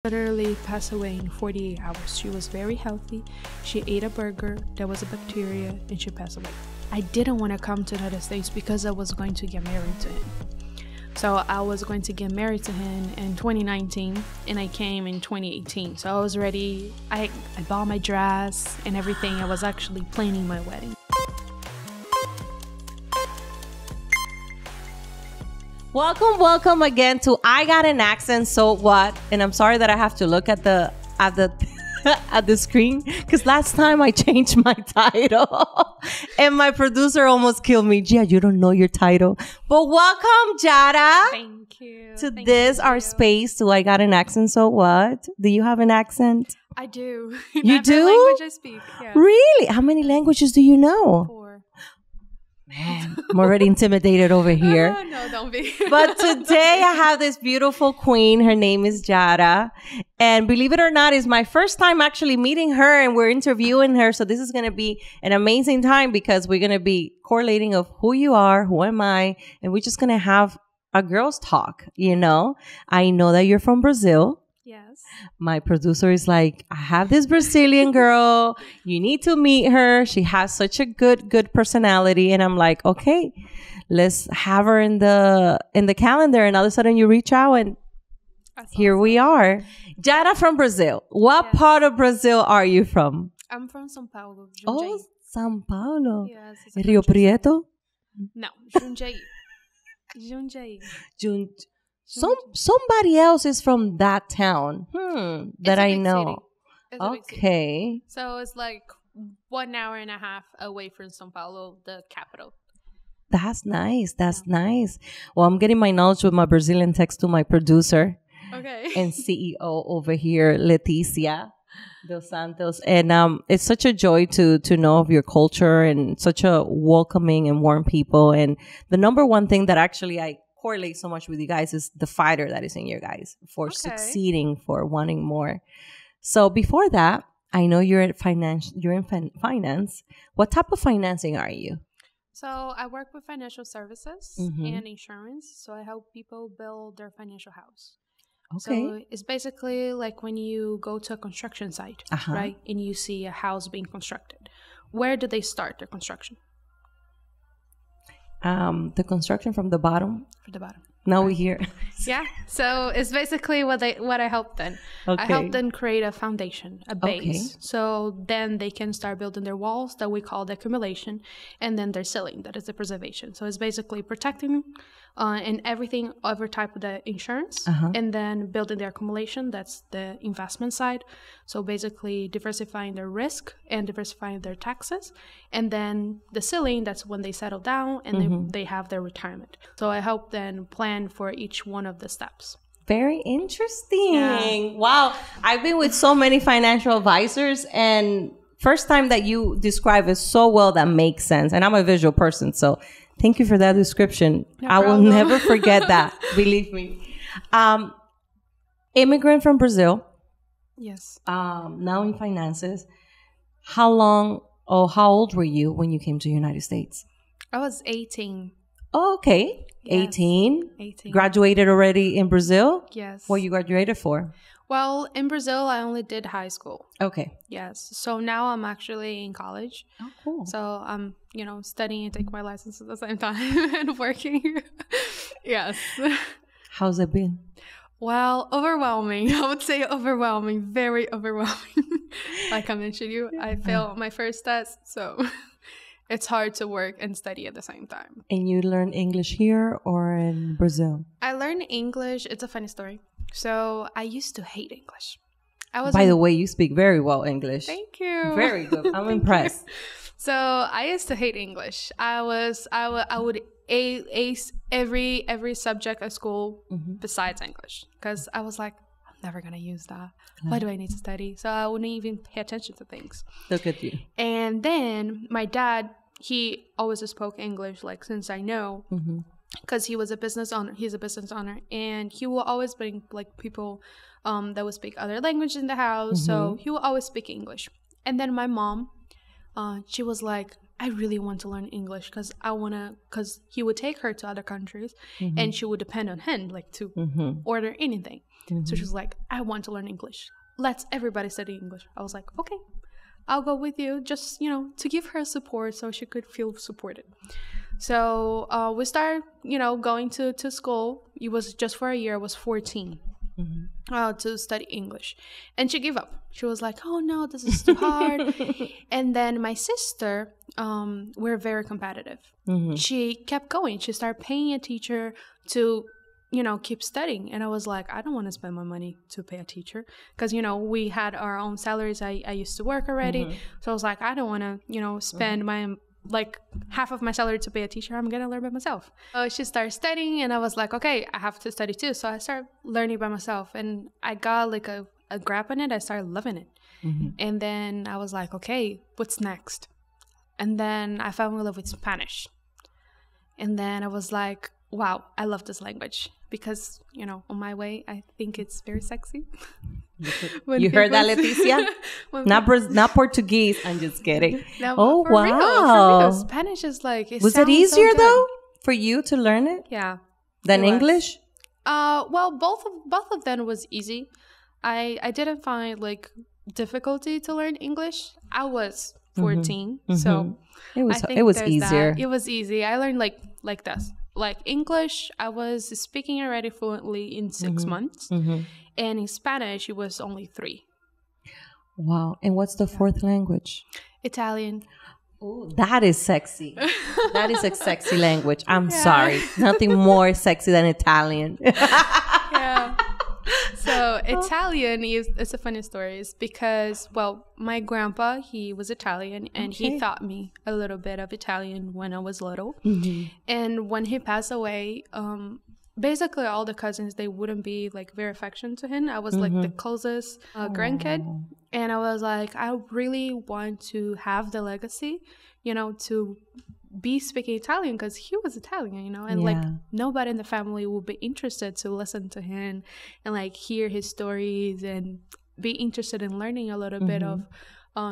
literally passed away in 48 hours. She was very healthy. She ate a burger. There was a bacteria and she passed away. I didn't want to come to the United States because I was going to get married to him. So I was going to get married to him in 2019 and I came in 2018. So I was ready. I bought my dress and everything. I was actually planning my wedding. Welcome again to I Got an Accent, So What? And I'm sorry that I have to look at the at the screen because last time I changed my title and my producer almost killed me. Gia, you don't know your title. But welcome, Yara. Thank you. Our space to I Got an Accent, So What? Do you have an accent? I do. You do? Language I speak. Yeah. Really? How many languages do you know? 4. Man, I'm already intimidated over here. No, don't be. But today I have this beautiful queen. Her name is Yara. And believe it or not, it's my first time actually meeting her and we're interviewing her. So this is going to be an amazing time because we're going to be correlating of who you are, who am I, and we're just going to have a girls talk, you know. I know that you're from Brazil. Yes. My producer is like, I have this Brazilian girl. You need to meet her. She has such a good personality. And I'm like, okay, let's have her in the calendar. And all of a sudden you reach out and here we are. Yara from Brazil. What part of Brazil are you from? I'm from São Paulo. Jundiaí. Oh, São Paulo. Yes. Rio Prieto? No, Jundiaí. Jundiaí. Somebody else is from that town. That I know. Okay. So it's like 1 hour and a half away from São Paulo, the capital. That's nice. Nice. Well, I'm getting my knowledge with my Brazilian text to my producer. Okay. And CEO over here, Leticia Dos Santos. And it's such a joy to know of your culture and such a welcoming and warm people. And the number one thing that actually I correlate so much with you guys is the fighter that is in you guys for succeeding, for wanting more. So before that, I know you're in finance. What type of financing are you? So I work with financial services and insurance. So I help people build their financial house. Okay. So it's basically like when you go to a construction site, right? And you see a house being constructed. Where do they start their construction? The construction from the bottom. From the bottom. Now we're here. Yeah. So it's basically what I help them. Okay. I help them create a foundation, a base. Okay. So then they can start building their walls that we call the accumulation, and then their ceiling, that is the preservation. So it's basically protecting and everything, every type of the insurance, and then building their accumulation, that's the investment side. So basically diversifying their risk and diversifying their taxes. And then the ceiling, that's when they settle down and they have their retirement. So I help them plan for each one of the steps. Very interesting. Yeah. Wow. I've been with so many financial advisors and first time that you describe it so well that makes sense. And I'm a visual person, so thank you for that description. I will never forget that. Believe me. Immigrant from Brazil. Yes. Now in finances. How old were you when you came to the United States? I was 18. Oh, okay. Yes. 18.18. Graduated already in Brazil? Yes. What you graduated for? Well, in Brazil, I only did high school. Okay. Yes. So now I'm actually in college. Oh, cool. So I'm, studying and taking my license at the same time and working. Yes. How's it been? Well, overwhelming. I would say overwhelming. Very overwhelming. Like I mentioned I failed my first test. So it's hard to work and study at the same time. And you learn English here or in Brazil? I learned English. It's a funny story. So I used to hate English. By the way, you speak very well English. Thank you. Very good. I'm impressed. So I used to hate English. I would ace every subject at school besides English because I was like, I'm never gonna use that. Why do I need to study? So I wouldn't even pay attention to things. Look at you. And then my dad, he always spoke English, like since I know. Because he's a business owner, and he will always bring like people that would speak other languages in the house. So he will always speak English. And then my mom, she was like, I really want to learn English because he would take her to other countries and she would depend on him, like to order anything. So she was like, I want to learn English. Let's everybody study English. I was like, okay, I'll go with you, just, to give her support so she could feel supported. So we started, going to school. It was just for a year. I was 14 to study English. And she gave up. She was like, oh, no, this is too hard. And then my sister, we're very competitive. She kept going. She started paying a teacher to keep studying. And I was like, I don't want to spend my money to pay a teacher because, we had our own salaries. I used to work already. So I was like, I don't want to, spend my, half of my salary to pay a teacher. I'm going to learn by myself. So she started studying and I was like, okay, I have to study too. So I started learning by myself and I got like a grip on it. I started loving it. And then I was like, okay, what's next? And then I fell in love with Spanish. And then I was like, wow, I love this language because, on my way, I think it's very sexy. You heard that, Leticia? Not Portuguese. I'm just kidding. No, oh, for wow. Real. Spanish is like, was it easier, though, for you to learn it? Yeah. Than English? Well, both of them was easy. I didn't find, difficulty to learn English. I was 14, so it was easier. It was easy. I learned, like this. Like English, I was speaking already fluently in 6 months. And in Spanish, it was only 3. Wow. And what's the fourth language? Italian. Oh, that is sexy. That is a sexy language. I'm sorry. Nothing more sexy than Italian. Yeah. So Italian it's a funny story. It's because, well, my grandpa, he was Italian and he taught me a little bit of Italian when I was little. And when he passed away, basically all the cousins, they wouldn't be very affectionate to him. I was the closest grandkid. And I was like, I really want to have the legacy, to be speaking Italian because he was Italian, and nobody in the family would be interested to listen to him and hear his stories and be interested in learning a little bit of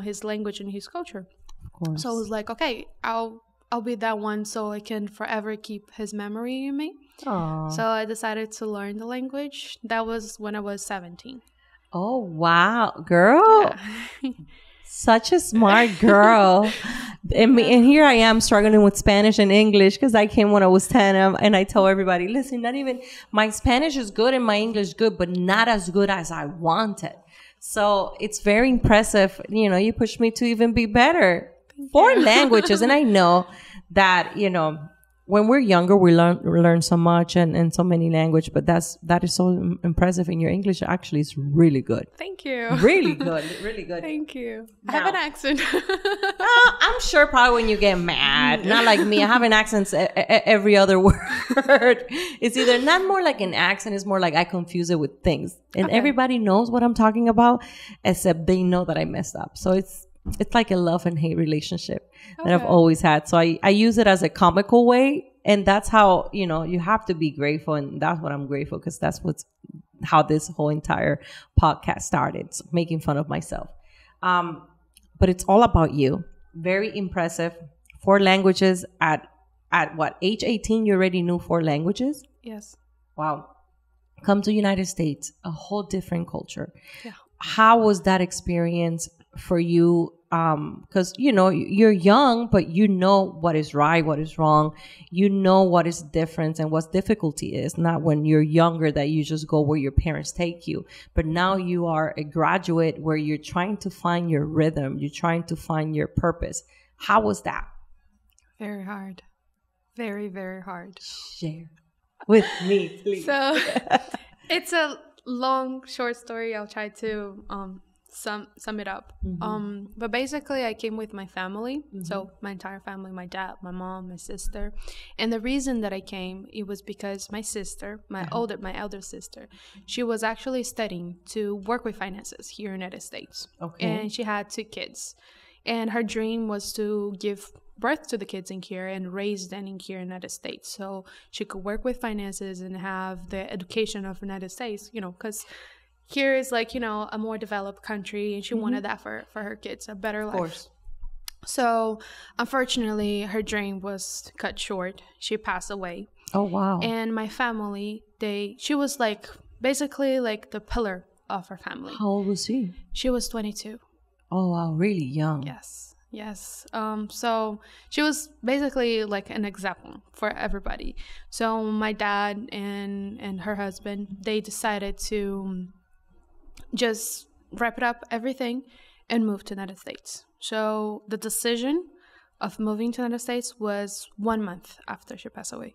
his language and his culture. Of course. So I was like, okay, I'll be that one so I can forever keep his memory in me. Aww. So I decided to learn the language. That was when I was 17. Oh, wow. Girl. Yeah. Such a smart girl. And here I am struggling with Spanish and English because I came when I was 10 and I tell everybody, listen, not even my Spanish is good and my English good, but not as good as I wanted. So it's very impressive. You pushed me to even be better. 4 languages. And I know that, when we're younger, we learn so much and so many language, but that is so impressive. And your English actually is really good. Thank you. Really good. Really good. Thank you. Now, I have an accent. I'm sure probably when you get mad, not like me. I have an accent every other word. It's either not more like an accent. It's more like I confuse it with things. And everybody knows what I'm talking about, except they know that I messed up. So it's like a love and hate relationship that I've always had. So I use it as a comical way. And that's how, you have to be grateful. And that's what I'm grateful because that's how this whole entire podcast started, so making fun of myself. But it's all about you. Very impressive. 4 languages at what, age 18, you already knew 4 languages? Yes. Wow. Come to United States, a whole different culture. Yeah. How was that experience for you? Because, you're young, but you know what is right, what is wrong. You know what is different and what difficulty is. Not when you're younger that you just go where your parents take you. But now you are a graduate where you're trying to find your rhythm. You're trying to find your purpose. How was that? Very hard. Very, very hard. Share with me, please. So it's a long, short story. I'll try to sum it up. But basically I came with my family. So my entire family, my dad, my mom, my sister. And the reason that I came, it was because my sister, my elder sister, she was actually studying to work with finances here in the United States. Okay. And she had 2 kids. And her dream was to give birth to the kids in here and raise them in here in the United States. So she could work with finances and have the education of the United States, because here is a more developed country and she wanted that for her kids, a better life. Of course. So, unfortunately, her dream was cut short. She passed away. Oh, wow. And my family, she was like basically like the pillar of her family. How old was she? She was 22. Oh, wow, really young. Yes, yes. So she was basically like an example for everybody. So my dad and her husband, they decided to just wrap it up everything and move to the United States. So the decision of moving to the United States was 1 month after she passed away.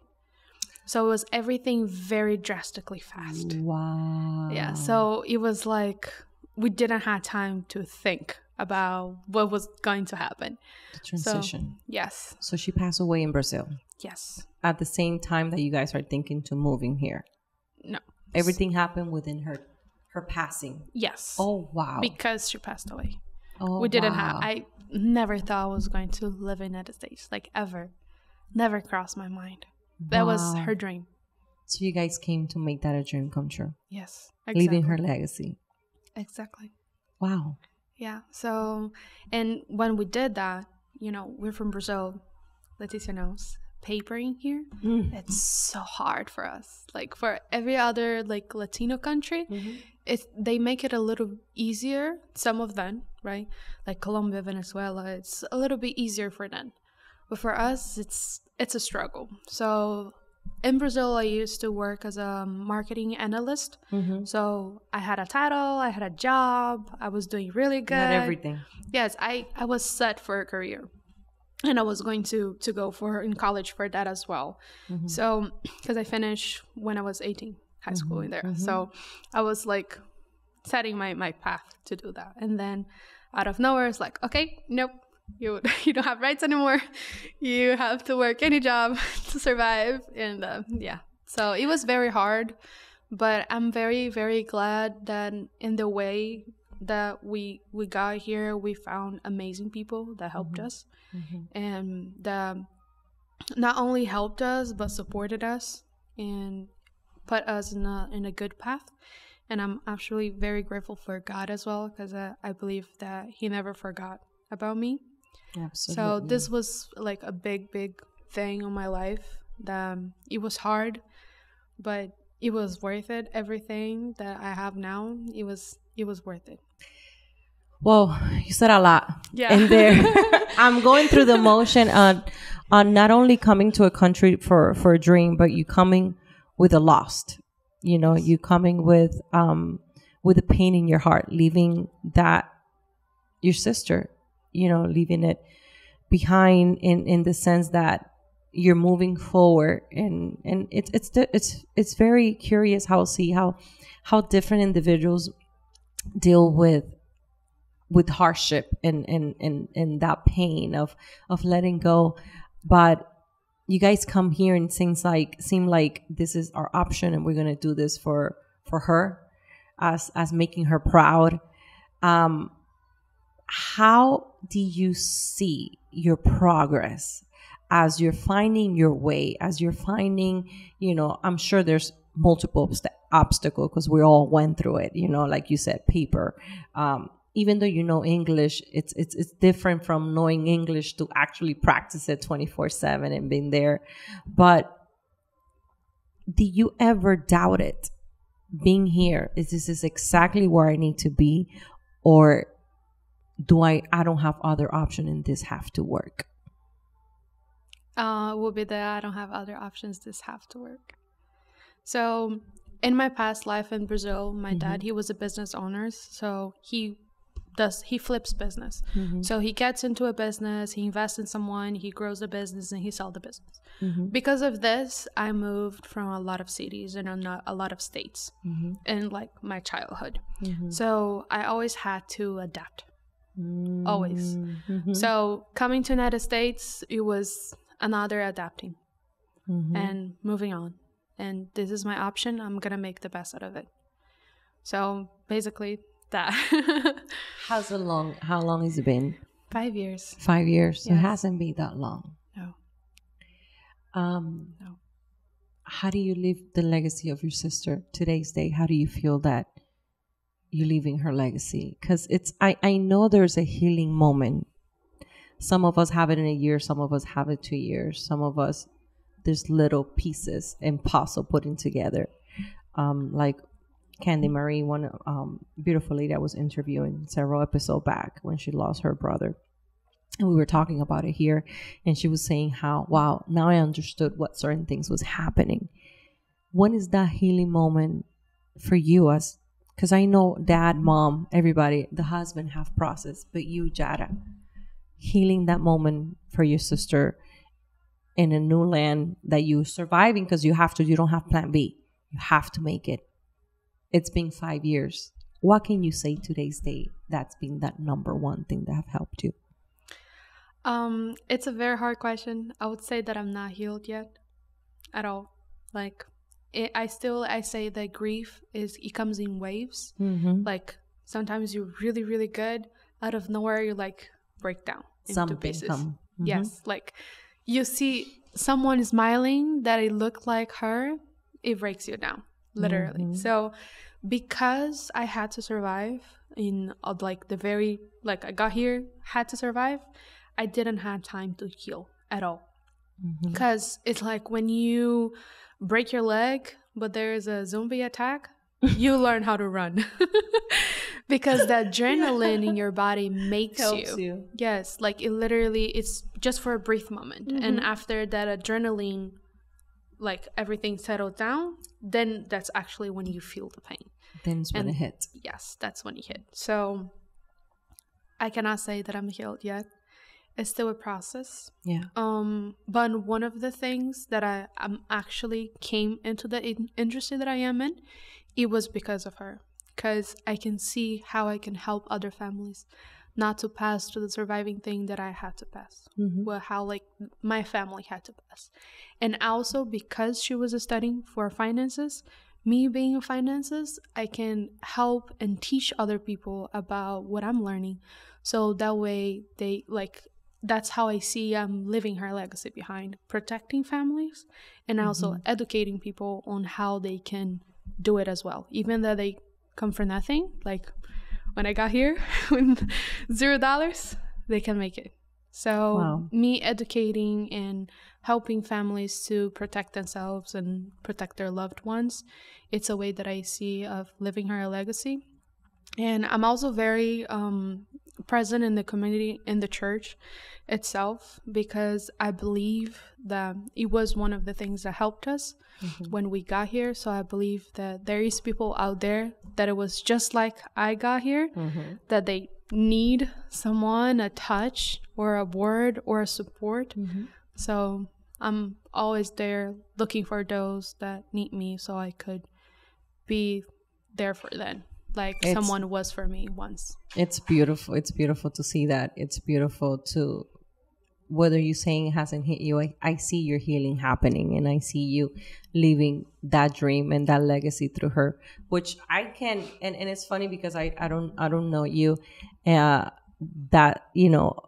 So it was everything very drastically fast. Wow. Yeah, so it was like we didn't have time to think about what was going to happen. The transition. So, yes. So she passed away in Brazil. Yes. At the same time that you guys are thinking to moving here. No. Everything happened within her passing. Yes. Oh, wow. Because she passed away. Oh, we didn't wow. I never thought I was going to live in the United States, like ever. Never crossed my mind. That was her dream. So you guys came to make that a dream come true. Yes. Exactly. Leaving her legacy. Exactly. Wow. Yeah. So, and when we did that, we're from Brazil. Leticia knows. Papering here, it's so hard for us. Like for every other like Latino country, they make it a little easier. Some of them, right? Like Colombia, Venezuela, it's a little bit easier for them. But for us, it's a struggle. So in Brazil, I used to work as a marketing analyst. So I had a title, I had a job, I was doing really good. Not everything. Yes, I was set for a career. And I was going to go in college for that as well. So, because I finished when I was 18, high school in there. So I was like setting my path to do that. And then out of nowhere, it's like, okay, nope, you don't have rights anymore. You have to work any job to survive. And yeah, so it was very hard. But I'm very, very glad that in the way that we got here, we found amazing people that helped us. And that not only helped us but supported us and put us in a good path. And I'm actually very grateful for God as well, because I believe that he never forgot about me. Absolutely. So this was like a big thing in my life. That it was hard, but it was worth it. Everything that I have now, it was worth it. Well, you said a lot. Yeah. And there, I'm going through the motion on not only coming to a country for a dream, but you coming with a loss. You coming with a pain in your heart, leaving your sister, leaving it behind in the sense that you're moving forward, and it's very curious how different individuals deal with hardship and that pain of letting go. But you guys come here and seem like this is our option, and we're gonna do this for her, as making her proud. How do you see your progress as you're finding your way, as you're finding, I'm sure there's multiple obstacles because we all went through it, like you said, paper. Even though English, it's different from knowing English to actually practice it 24/7 and being there. But do you ever doubt it? Being here, this is exactly where I need to be, or do I don't have other option and this have to work? Will be that I don't have other options. This have to work. So in my past life in Brazil, my dad, he was a business owner. So he flips business. So he gets into a business, he invests in someone, he grows the business, and he sells the business. Because of this, I moved from a lot of cities and a lot of states in like my childhood. So I always had to adapt. Always. So coming to United States, it was another adapting and moving on. And this is my option. I'm gonna make the best out of it. So basically that. How long has it been? 5 years. 5 years. Yes. It hasn't been that long. No. No. How do you live the legacy of your sister today's day? How do you feel that you're leaving her legacy? Because I know there's a healing moment Some of us have it in a year. Some of us have it 2 years. Some of us, there's little pieces and puzzle putting together. Like Candy Marie, one beautiful lady I was interviewing several episodes back when she lost her brother. And we were talking about it here. And she was saying how, wow, now I understood what certain things was happening. When is that healing moment for you? As because I know dad, mom, everybody, the husband have processed, but you, Yara, healing that moment for your sister in a new land that you surviving because you have to, you don't have plan B. You have to make it. It's been 5 years. What can you say today's day that's been that number one thing that have helped you? It's a very hard question. I would say that I'm not healed yet at all. Like, I say that grief it comes in waves. Mm-hmm. Like, sometimes you're really, really good. Out of nowhere, you like break down into pieces. Mm-hmm. Yes, like you see someone smiling that it looked like her, it breaks you down, literally. Mm-hmm. So, because I had to survive in like the very, like I got here, had to survive, I didn't have time to heal at all. Because it's like when you break your leg, but there's a zombie attack, you learn how to run. Because the adrenaline in your body helps you. Yes, like it literally, it's just for a brief moment. Mm-hmm. And after that adrenaline, like everything settles down, then that's actually when you feel the pain. Then's when it hits. Yes, that's when it hit. So I cannot say that I'm healed yet. It's still a process. Yeah. But one of the things that I'm actually came into the industry that I am in, it was because of her. Because I can see how I can help other families not to pass through the surviving thing that I had to pass. Mm-hmm. Well, how like my family had to pass. And also because she was studying for finances, me being in finances, I can help and teach other people about what I'm learning. So that way they like, that's how I see I'm living her legacy behind protecting families and also educating people on how they can do it as well. Even though they come for nothing, like when I got here with $0, they can make it. So me educating and helping families to protect themselves and protect their loved ones, it's a way that I see of living her legacy. And I'm also very present in the community, in the church itself, because I believe that it was one of the things that helped us when we got here. So I believe that there is people out there that it was just like I got here, that they need someone, a touch or a word or a support. So I'm always there looking for those that need me so I could be there for them. Like someone was for me once. It's beautiful. It's beautiful to see that. It's beautiful to, whether you're saying it hasn't hit you, I see your healing happening, and I see you living that dream and that legacy through her, which I can, and it's funny because I don't know you, that, you know,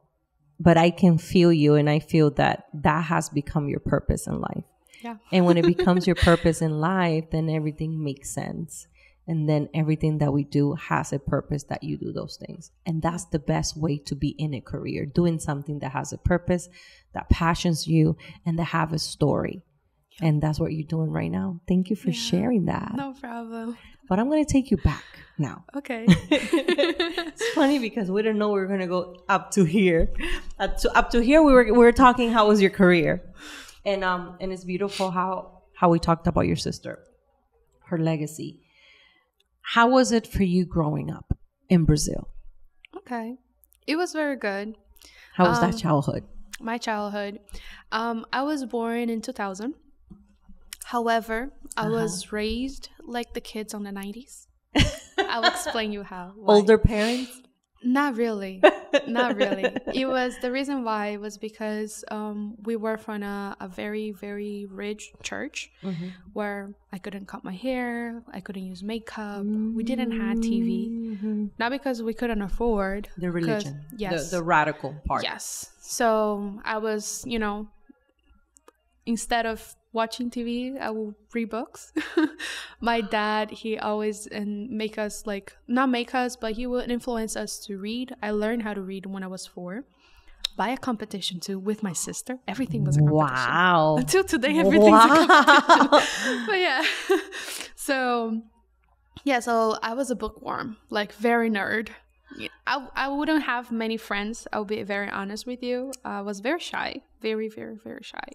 but I can feel you, and I feel that has become your purpose in life. Yeah. And when it becomes your purpose in life, then everything makes sense. And then everything that we do has a purpose that you do those things. And that's the best way to be in a career, doing something that has a purpose, that passions you, and that have a story. Yeah. And that's what you're doing right now. Thank you for sharing that. No problem. But I'm going to take you back now. Okay. It's funny because we didn't know we were going to go up to here. Up to here, we were talking, how was your career? And it's beautiful how we talked about your sister, her legacy. How was it for you growing up in Brazil? Okay. It was very good. How was that childhood? My childhood. I was born in 2000. However, I was raised like the kids on the 90s. I'll explain you how. Why. Older parents? Not really. Not really. It was, the reason why was because we were from a very, very rich church where I couldn't cut my hair, I couldn't use makeup, we didn't have TV. Not because we couldn't afford. The religion. Yes. The radical part. Yes. So I was, you know, instead of watching TV, I would read books. My dad, he always make us like, not make us, but he would influence us to read. I learned how to read when I was 4. by a competition too with my sister. Everything was a competition. Wow. Until today, everything's a competition. But yeah. So I was a bookworm, like very nerd. I wouldn't have many friends. I'll be very honest with you. I was very shy, very, very, very shy.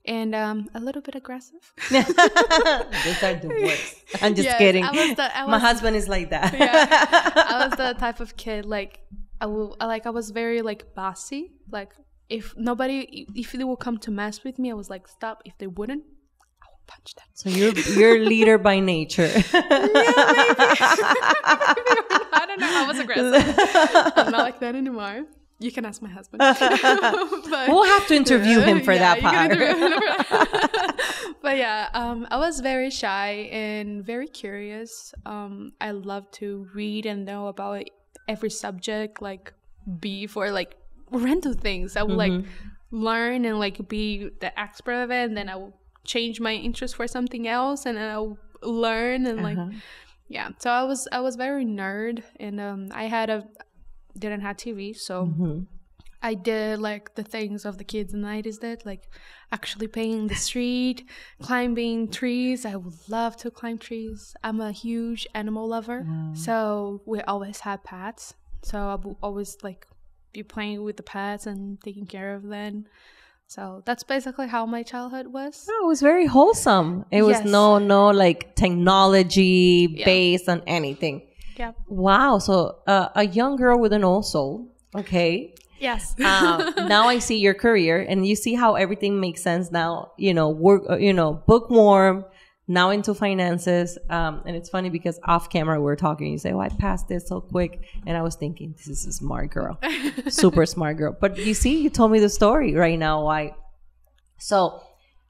And a little bit aggressive. Those are the worst. I'm just kidding. My husband is like that. Yeah, I was the type of kid I was very like bossy. Like if they will come to mess with me, I was like stop. If they wouldn't, I will punch them. So you're leader by nature. Yeah, maybe. I don't know. I was aggressive. I'm not like that anymore. You can ask my husband. But, we'll have to interview him for that part. But yeah, I was very shy and very curious. I love to read and know about every subject, like beef or like random things. I would like learn and like be the expert of it, and then I will change my interest for something else, and then I'll learn and like So I was very nerd, and I didn't have TV, so I did like the things of the kids in the 90s did, like actually playing in the street, climbing trees. I would love to climb trees. I'm a huge animal lover, so we always had pets. So I would always like be playing with the pets and taking care of them. So that's basically how my childhood was. Oh, it was very wholesome. It was no like technology based on anything. Yeah. Wow. So a young girl with an old soul. Okay. Yes. Now I see your career, and you see how everything makes sense now. Work. Bookworm. Now into finances. And it's funny because off camera we're talking. You say, "Oh, I passed this so quick," and I was thinking, "This is a smart girl, super smart girl." But you see, you told me the story right now. Why? So,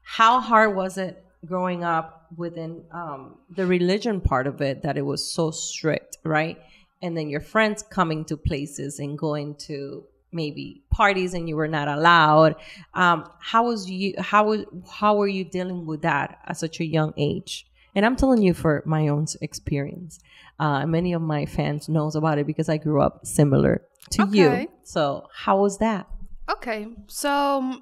how hard was it growing up within the religion part of it, that it was so strict, right? And then your friends coming to places and going to maybe parties and you were not allowed. How were you dealing with that at such a young age? And I'm telling you for my own experience. Many of my fans knows about it because I grew up similar to you. So how was that? Okay, so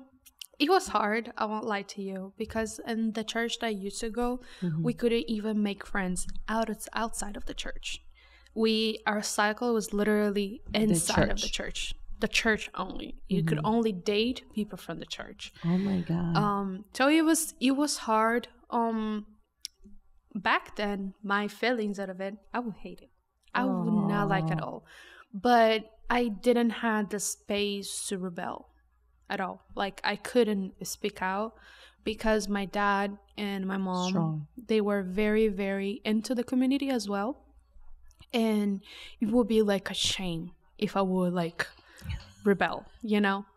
it was hard, I won't lie to you, because in the church that I used to go, we couldn't even make friends outside of the church. Our cycle was literally inside of the church. The church only. You could only date people from the church. Oh my God. So it was hard. Back then, my feelings out of it, I would hate it. I would not like it at all. But I didn't have the space to rebel at all. Like I couldn't speak out because my dad and my mom, they were very, very into the community as well. And it would be like a shame if I would like rebel,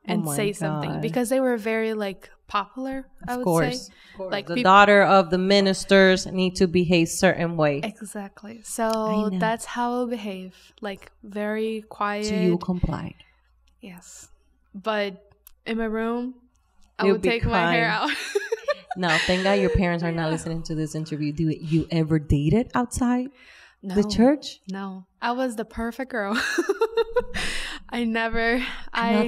and say something, because they were very like popular, I would say. Like the daughter of the ministers need to behave certain way. Exactly. So that's how I behave, like very quiet. So you complied. Yes. But in my room, I would take my hair out. Now, thank God your parents are not listening to this interview. Do you ever dated outside the church? No. I was the perfect girl. Another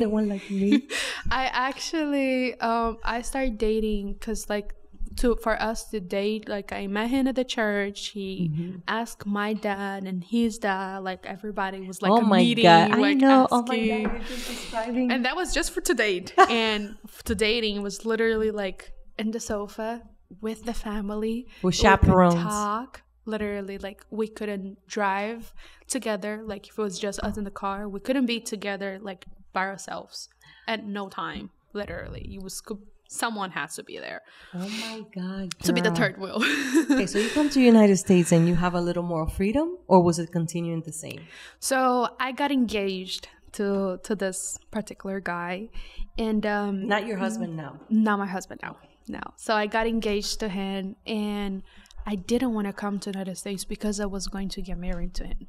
one like me. I actually, I started dating because for us to date, like I met him at the church. He asked my dad and his dad, like everybody was like a meeting. God. Like, I know. asking. Oh my God, you're just describing. And that was just for to date. And to dating was literally like in the sofa with the family. With chaperones. We could talk. Literally, like we couldn't drive together. Like if it was just us in the car, we couldn't be together like by ourselves at no time. Literally, someone has to be there. Oh my God, to be the third wheel. Okay, so you come to the United States and you have a little more freedom, or was it continuing the same? So I got engaged to this particular guy, and not your husband now. Not my husband now. No. So I got engaged to him, and I didn't want to come to the United States because I was going to get married to him.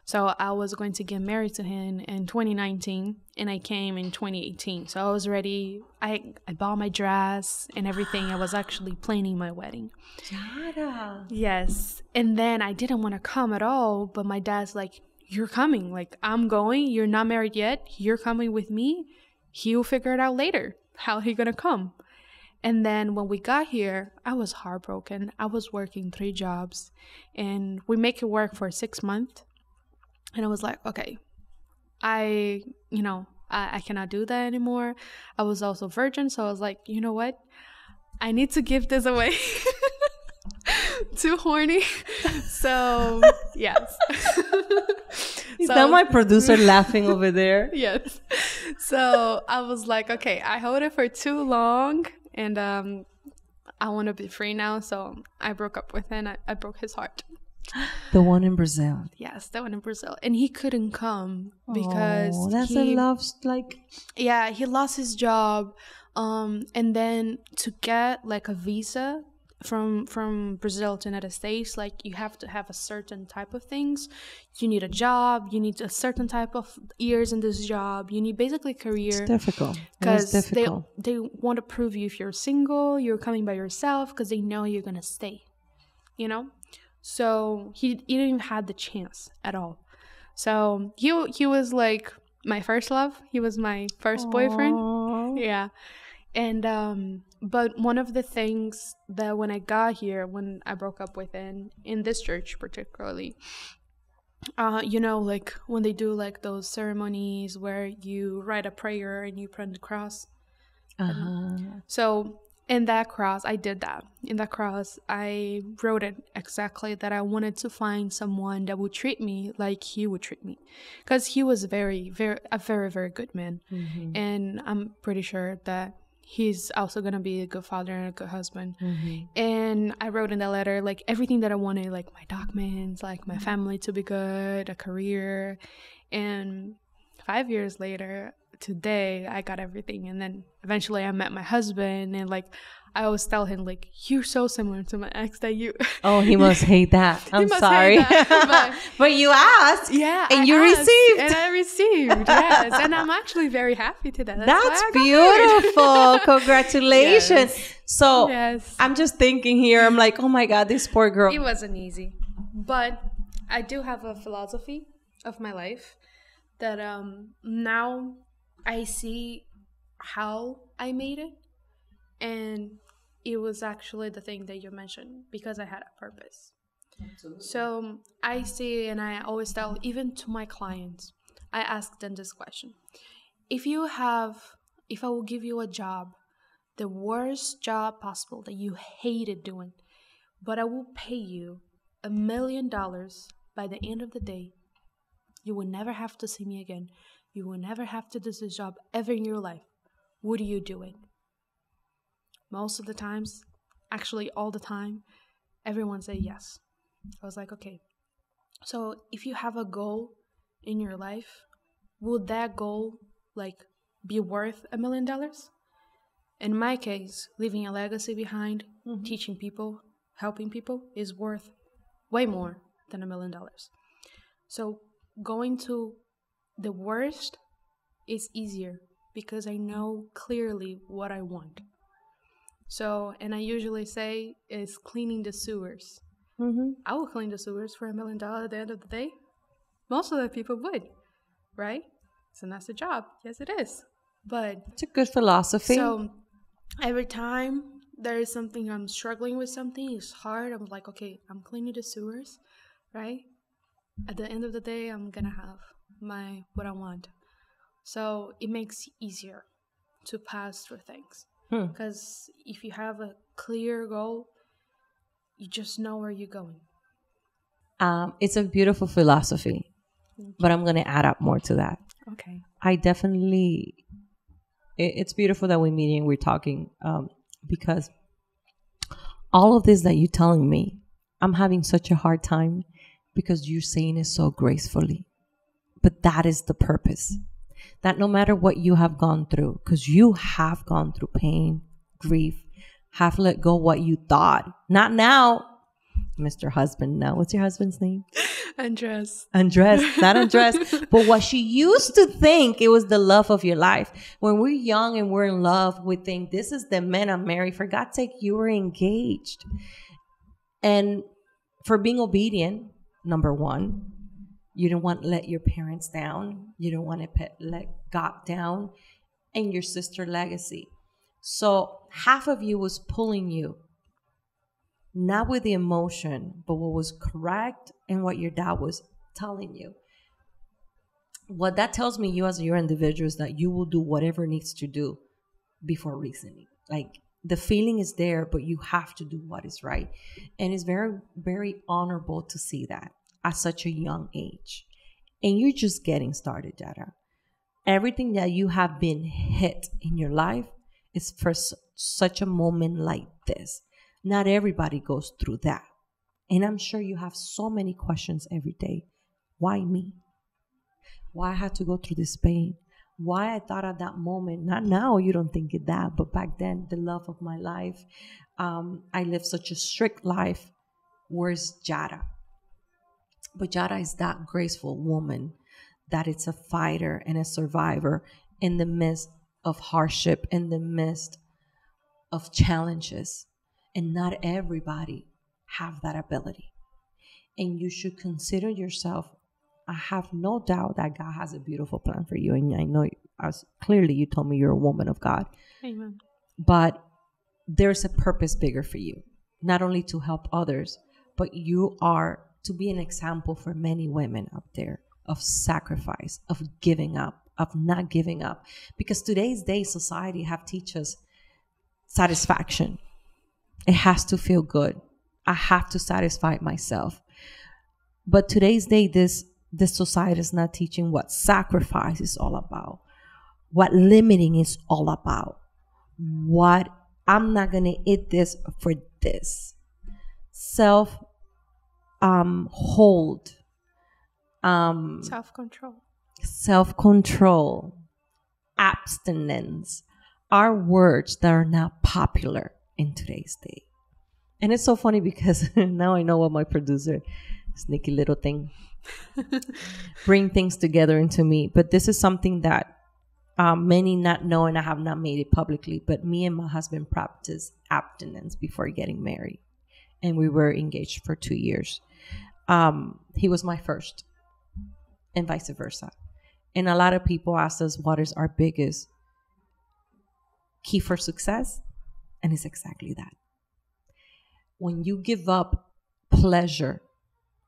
So I was going to get married to him in 2019, and I came in 2018. So I was ready. I bought my dress and everything. I was actually planning my wedding. Yara. Yes. And then I didn't want to come at all, but my dad's like, "You're coming. Like, I'm going. You're not married yet. You're coming with me. he'll figure it out later how he gonna come. And then when we got here, I was heartbroken. I was working 3 jobs and we make it work for 6 months. And I was like, okay, I cannot do that anymore. I was also virgin. So I was like, you know what? I need to give this away. Too horny. So, yes. Is that my producer laughing over there? Yes. So I was like, okay, I hold it for too long. And I want to be free now. So I broke up with him. I broke his heart. The one in Brazil. Yes, the one in Brazil. And he couldn't come because that's a love, like... Yeah, he lost his job. And then to get like a visa from Brazil to United States, like you have to have a certain type of things. You need a job. You need a certain type of years in this job. You need basically career. It's difficult. Because they want to prove you if you're single, you're coming by yourself, because they know you're gonna stay. You know, so he didn't even had the chance at all. So he was like my first love. He was my first boyfriend. Yeah. And but one of the things that when I got here, when I broke up with him in this church particularly, like when they do like those ceremonies where you write a prayer and you put on the cross. So in that cross, I did that. In that cross, I wrote it exactly that I wanted to find someone that would treat me like he would treat me, because he was a very, very good man. Mm-hmm. And I'm pretty sure that he's also going to be a good father and a good husband. Mm-hmm. And I wrote in that letter, like, everything that I wanted, like my documents, like my family to be good, a career. And 5 years later, today, I got everything. And then eventually I met my husband, and like, I always tell him, like, you're so similar to my ex that you... Oh, he must hate that. I'm sorry. That, but you asked. Yeah. And you received. And I received, yes. And I'm actually very happy to that. That's beautiful. Congratulations. Yes. So yes. I'm just thinking here, I'm like, oh my God, this poor girl. It wasn't easy. But I do have a philosophy of my life that now I see how I made it. And it was actually the thing that you mentioned, because I had a purpose. Absolutely. So I see, and I always tell, even to my clients, I ask them this question. If I will give you a job, the worst job possible that you hated doing, but I will pay you $1 million by the end of the day, you will never have to see me again. You will never have to do this job ever in your life. Would you do it? Most of the times, actually all the time, everyone say yes. I was like, okay. So if you have a goal in your life, would that goal like be worth $1 million? In my case, leaving a legacy behind, teaching people, helping people is worth way more than $1 million. So going to the worst is easier because I know clearly what I want. So, and I usually say is cleaning the sewers. Mm-hmm. I will clean the sewers for $1 million at the end of the day. Most of the people would, right? So that's the job. Yes, it is. But it's a good philosophy. So every time there is something I'm struggling with, something it's hard, I'm like, okay, I'm cleaning the sewers, right? At the end of the day, I'm gonna have what I want. So it makes it easier to pass through things. Because if you have a clear goal, you just know where you're going. It's a beautiful philosophy, but I'm going to add up more to that. Okay. I definitely, it's beautiful that we're meeting, we're talking, because all of this that you're telling me, I'm having such a hard time because you're saying it so gracefully. But that is the purpose. That no matter what you have gone through, because you have gone through pain, grief, have let go what you thought. Not now, Mr. Husband. Now, what's your husband's name? Andres. Not Andres. But what she used to think, it was the love of your life. When we're young and we're in love, we think this is the man I'm married. For God's sake, you were engaged. And for being obedient, number one, you don't want to let your parents down. You don't want to let God down. and your sister legacy. So half of you was pulling you, not with the emotion, but what was correct and what your dad was telling you. What that tells me, you as your individual, is that you will do whatever needs to do before reasoning. Like, the feeling is there, but you have to do what is right. And it's very, very honorable to see that at such a young age. And you're just getting started, Yara. Everything that you have been hit in your life is for such a moment like this. Not everybody goes through that. And I'm sure you have so many questions every day. Why me? Why I had to go through this pain? Why I thought at that moment, not now, you don't think it that, but back then, the love of my life. I lived such a strict life. Where's Yara? But Yara is that graceful woman that it's a fighter and a survivor in the midst of hardship, in the midst of challenges. And not everybody have that ability. And you should consider yourself. I have no doubt that God has a beautiful plan for you. And I know, as clearly you told me, you're a woman of God. Amen. But there's a purpose bigger for you. Not only to help others, but you are to be an example for many women out there of sacrifice, of giving up, of not giving up. Because today's day, society have teach us satisfaction. It has to feel good. I have to satisfy myself. But today's day, this society is not teaching what sacrifice is all about, what limiting is all about, what I'm not going to eat this for this. Hold. Self-control. Abstinence are words that are not popular in today's day. And it's so funny because now I know what my producer, sneaky little thing, bring things together into me. But this is something that many not know, and I have not made it publicly, but me and my husband practiced abstinence before getting married. And we were engaged for 2 years. He was my first, and vice versa. And a lot of people ask us, what is our biggest key for success? And it's exactly that. When you give up pleasure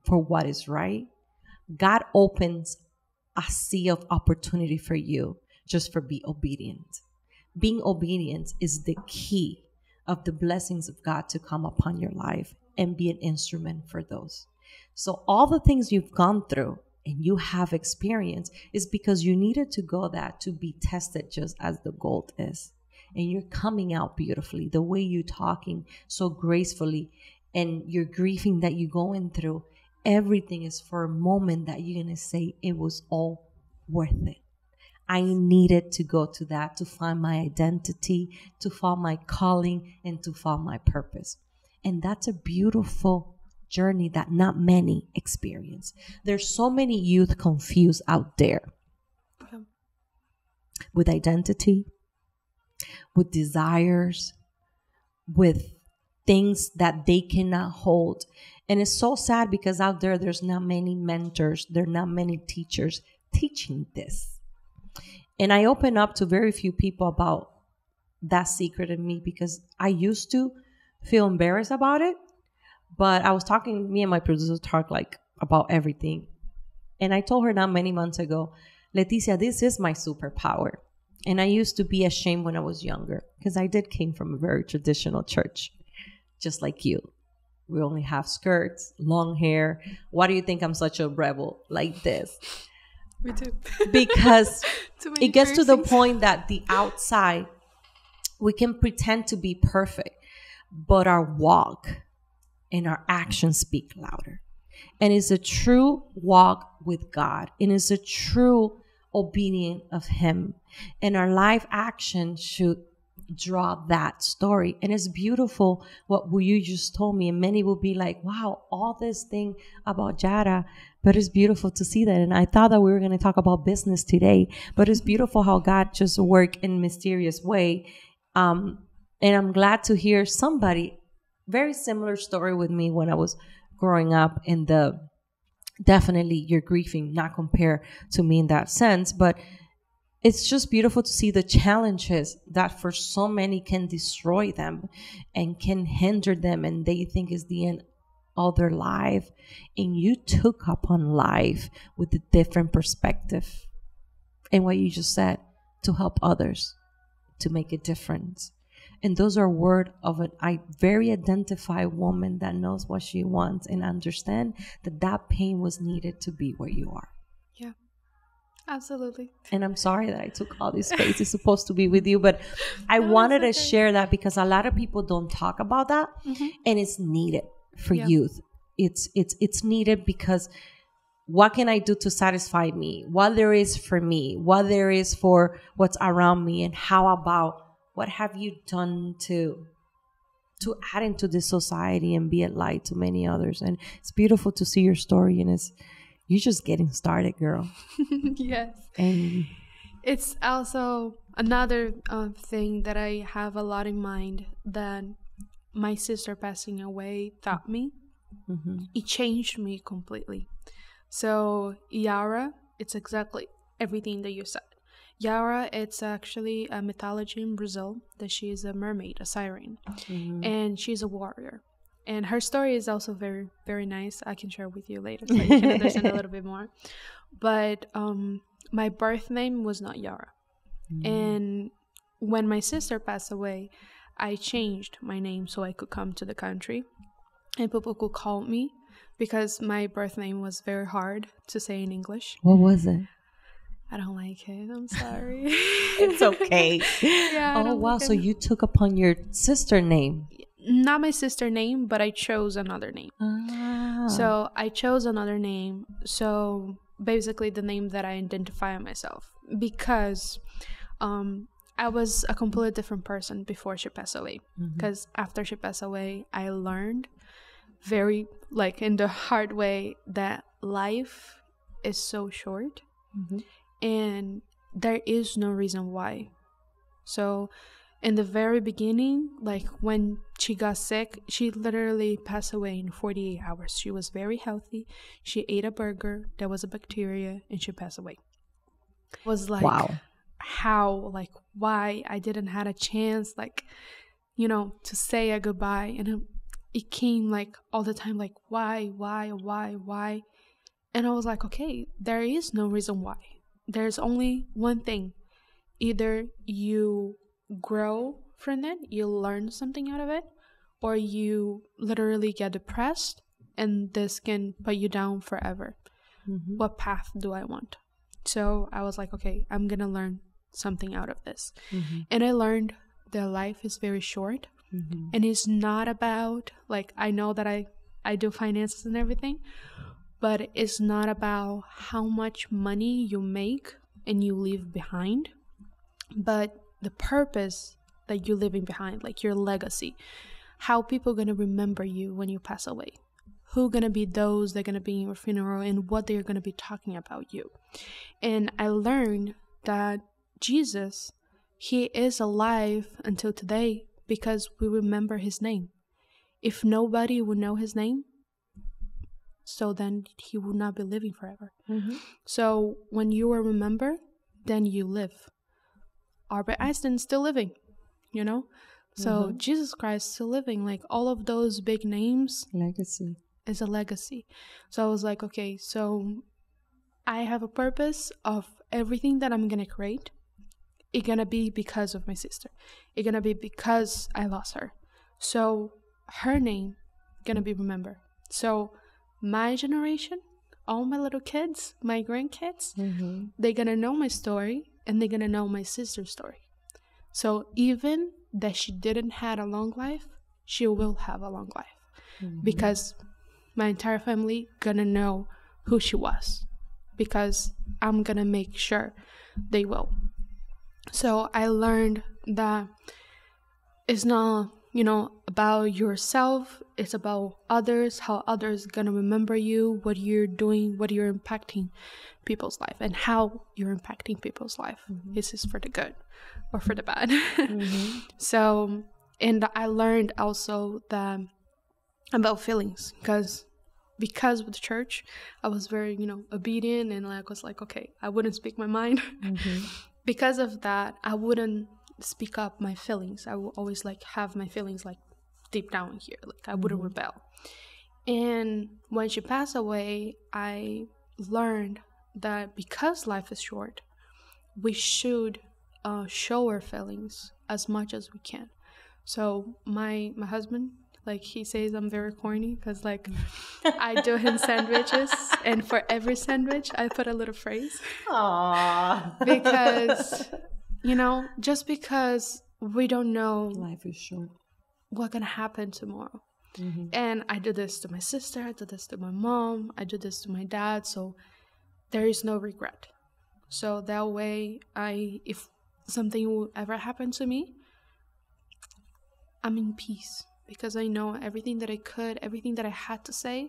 for what is right, God opens a sea of opportunity for you just for be obedient. Being obedient is the key of the blessings of God to come upon your life and be an instrument for those. So all the things you've gone through and you have experienced is because you needed to go that to be tested just as the gold is. And you're coming out beautifully, the way you're talking so gracefully, and your grieving that you're going through, everything is for a moment that you're going to say it was all worth it. I needed to go to that to find my identity, to find my calling, and to find my purpose. And that's a beautiful journey that not many experience. There's so many youth confused out there with identity, with desires, with things that they cannot hold. And it's so sad because out there, there's not many mentors. There are not many teachers teaching this. And I open up to very few people about that secret in me because I used to feel embarrassed about it. But I was talking, me and my producer talk like about everything. And I told her not many months ago, Leticia, this is my superpower. And I used to be ashamed when I was younger because I did came from a very traditional church, just like you. We only have skirts, long hair. Why do you think I'm such a rebel like this? Me too. Because it gets to the point that the outside, we can pretend to be perfect, but our walk and our actions speak louder. And it's a true walk with God. And it's a true obedience of Him. And our life action should draw that story. And it's beautiful what you just told me. And many will be like, wow, all this thing about Yara, but it's beautiful to see that. And I thought that we were going to talk about business today, but it's beautiful how God just worked in a mysterious way. And I'm glad to hear somebody very similar story with me when I was growing up in definitely you're grieving, not compare to me in that sense, but it's just beautiful to see the challenges that for so many can destroy them and can hinder them, and they think is the end of their life. And you took upon life with a different perspective. And what you just said, to help others, to make a difference. And those are words of a very identified woman that knows what she wants and understand that that pain was needed to be where you are. Yeah, absolutely. And I'm sorry that I took all this space. It's supposed to be with you, but I wanted to share that because a lot of people don't talk about that, and it's needed for youth. It's needed because what can I do to satisfy me? What there is for me? What there is for what's around me? And how about what have you done to add into this society and be a light to many others? And it's beautiful to see your story, and you're just getting started, girl. Yes. And it's also another thing that I have a lot in mind that my sister passing away taught me. It changed me completely. So Yara, it's exactly everything that you said. Yara, it's actually a mythology in Brazil that she is a mermaid, a siren, and she's a warrior. And her story is also very, very nice. I can share with you later so you can understand a little bit more. But my birth name was not Yara. And when my sister passed away, I changed my name so I could come to the country and people could call me, because my birth name was very hard to say in English. What was it? I don't like it. I'm sorry. It's okay. Yeah. Oh, wow. So you took upon your sister name. Not my sister name, but I chose another name. So I chose another name. So basically the name that I identify myself, because I was a completely different person before she passed away. Because after she passed away, I learned very, like, in the hard way that life is so short. And there is no reason why. So in the very beginning, like when she got sick, she literally passed away in 48 hours. She was very healthy. She ate a burger. There was a bacteria and she passed away. It was like, wow. How, like, why I didn't had a chance, like, you know, to say a goodbye. And it came like all the time, like, why? And I was like, okay, there is no reason why. There's only one thing. Either you grow from it, you learn something out of it, or you literally get depressed and this can put you down forever. What path do I want? So I was like, okay, I'm gonna learn something out of this. And I learned that life is very short. And it's not about, like, I know that I do finances and everything, but it's not about how much money you make and you leave behind, but the purpose that you're leaving behind, like your legacy. How people gonna remember you when you pass away? Who gonna be those that are gonna be in your funeral, and what they're gonna be talking about you? And I learned that Jesus, he is alive until today because we remember his name. If nobody would know his name, so then he would not be living forever. So when you are remembered, then you live. Albert Einstein's still living, you know? So Jesus Christ still living. Like, all of those big names, legacy is a legacy. So I was like, okay, so I have a purpose of everything that I'm gonna create. It's gonna be because of my sister. It's gonna be because I lost her. So her name gonna be remembered. So my generation, all my little kids, my grandkids, they're gonna know my story, and they're gonna know my sister's story. So even that she didn't have a long life, she will have a long life. Because my entire family gonna know who she was, because I'm gonna make sure they will. So I learned that it's not, you know, about yourself, it's about others, how others gonna remember you, what you're doing, what you're impacting people's life, and how you're impacting people's life. Is this for the good or for the bad? So, and I learned also that about feelings, because with the church, I was very, you know, obedient, and I was like, okay, I wouldn't speak my mind. because of that, I wouldn't speak up my feelings. I would always like have my feelings like deep down here. Like I wouldn't rebel. And when she passed away, I learned that because life is short, we should show our feelings as much as we can. So my husband, like, he says I'm very corny because like I do him sandwiches, and for every sandwich I put a little phrase. Aww. Because, you know, just because we don't know life is short, what's gonna happen tomorrow. And I do this to my sister, I do this to my mom, I do this to my dad, so there is no regret. So that way, if something will ever happen to me, I'm in peace, because I know everything that I could, everything that I had to say,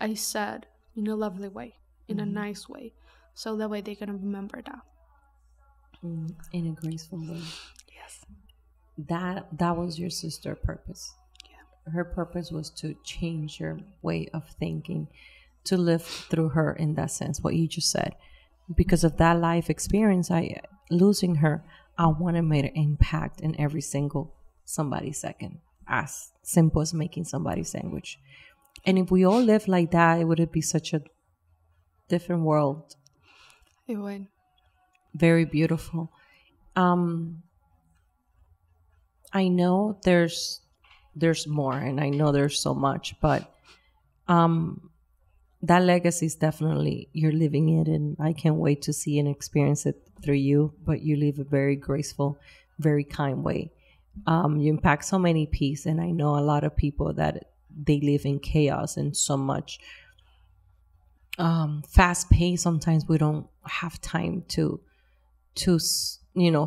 I said in a lovely way, in a nice way, so that way they're gonna remember that. In a graceful way. Yes. That was your sister's purpose. Her purpose was to change your way of thinking, to live through her in that sense, what you just said. Because of that life experience, losing her, I want to make an impact in every single somebody's second, as simple as making somebody's sandwich. And if we all live like that, it would be such a different world. It would. Very beautiful. I know there's more, and I know there's so much, but that legacy is definitely, you're living it, and I can't wait to see and experience it through you. But you live a very graceful, very kind way. You impact so many peace, and I know a lot of people that they live in chaos and so much fast pace. Sometimes we don't have time to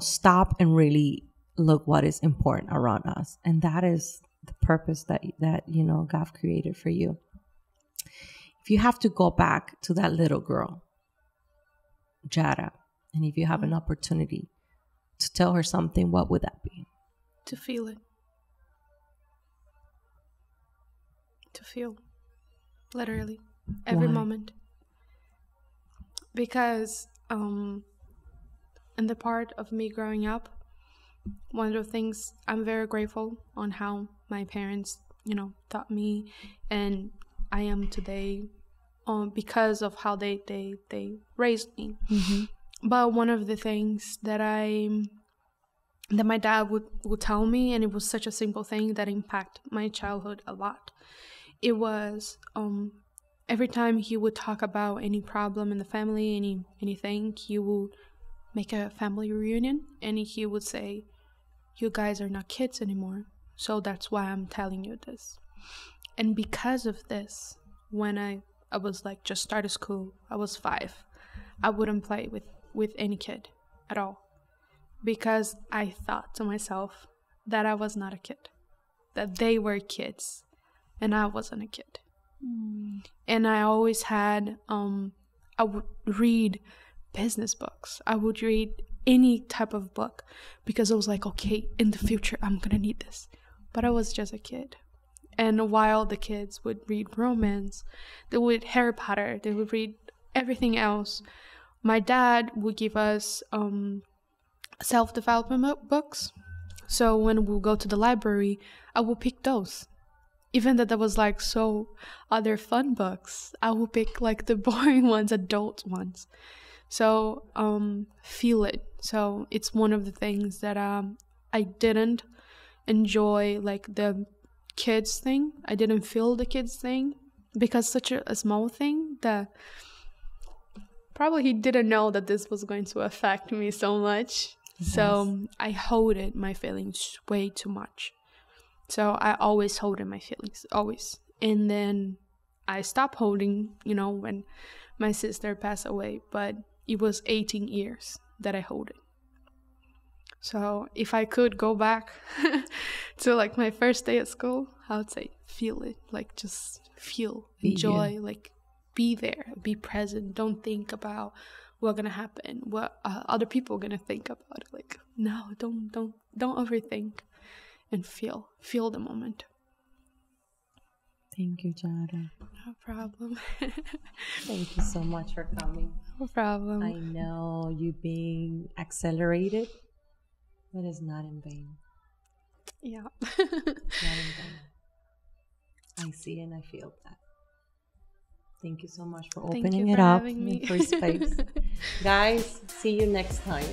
stop and really look what is important around us, and that is the purpose that God created for you. If you have to go back to that little girl, Yara, and if you have an opportunity to tell her something, what would that be? To feel it. To feel. Literally. Every moment. Because in the part of me growing up, one of the things I'm very grateful on how my parents, taught me, and I am today because of how they raised me. But one of the things that my dad would tell me, and it was such a simple thing that impacted my childhood a lot. It was every time he would talk about any problem in the family, anything, he would make a family reunion, and he would say, "You guys are not kids anymore, so that's why I'm telling you this." And because of this, when I was like just started school, I was 5, I wouldn't play with any kid at all, because I thought to myself that I was not a kid, that they were kids and I wasn't a kid. And I always had I would read business books, I would read any type of book, because I was like, okay, in the future I'm gonna need this. But I was just a kid. And while the kids would read romance, they would read Harry Potter, they would read everything else, my dad would give us self-development books. So when we go to the library, I would pick those. Even though there was like so other fun books, I would pick like the boring ones, adult ones. So feel it. So it's one of the things that I didn't enjoy, like the kids thing. I didn't feel the kids thing, because such a small thing that probably he didn't know that this was going to affect me so much. Yes. So I holded my feelings way too much. So I always holded my feelings, always. And then I stopped holding, when my sister passed away, but it was 18 years that I hold it. So if I could go back to like my first day at school, I would say feel it, like just feel, enjoy, like be there, be present. Don't think about what's gonna happen, what other people are gonna think about it. Like, no, don't overthink, and feel the moment. Thank you, Yara. No problem. Thank you so much for coming. No problem. I know you being accelerated, but it's not in vain. Yeah. Not in vain. I see and I feel that. Thank you so much for opening it up for space. Guys, see you next time.